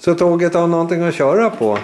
Så tåget har någonting att köra på.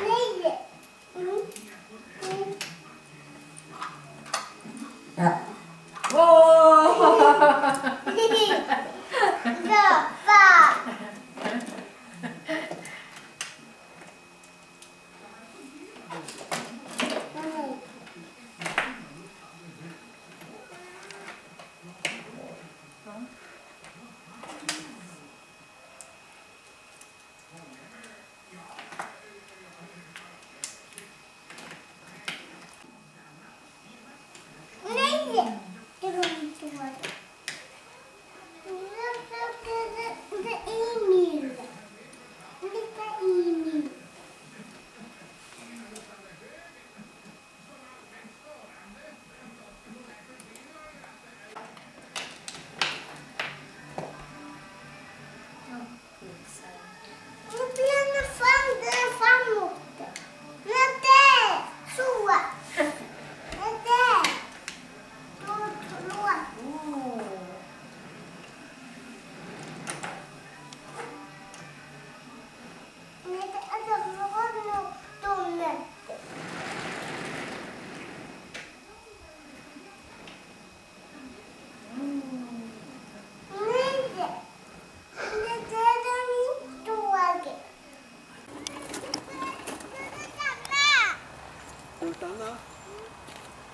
Stanna.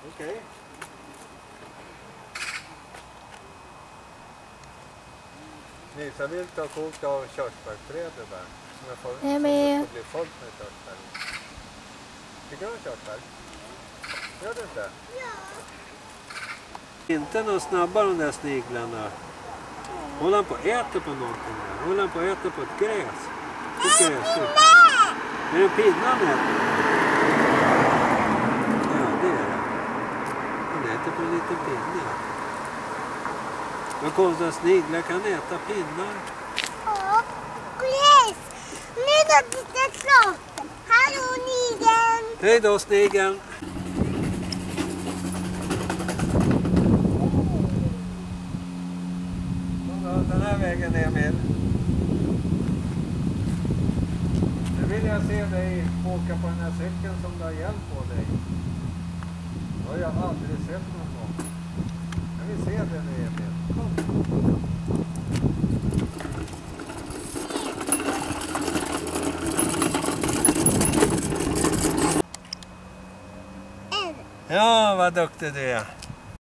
Okej. Nisa vill ta kokt av körsbärsträdet där. Som jag blir fullt med körsbär. Tycker du om körsbär? Gör du inte? Ja. Inte något snabbare de där sniglarna. Håller han på att äta på någonting där? Håller han på att äta på ett gräs? Ett gräs. Är det pinnan äter? På en liten pinne. Vad konstigt, sniglar kan äta pinnar. Ja, gräs. Nu är det klart. Hallå snigeln. Hej då snigeln. Den här vägen är med. Nu vill jag se dig åka på den här cykeln som du har hjälpt på dig. Det har jag aldrig sett någon gång. Jag vill se det nu, Emil. Kom. Ja, vad duktig du är.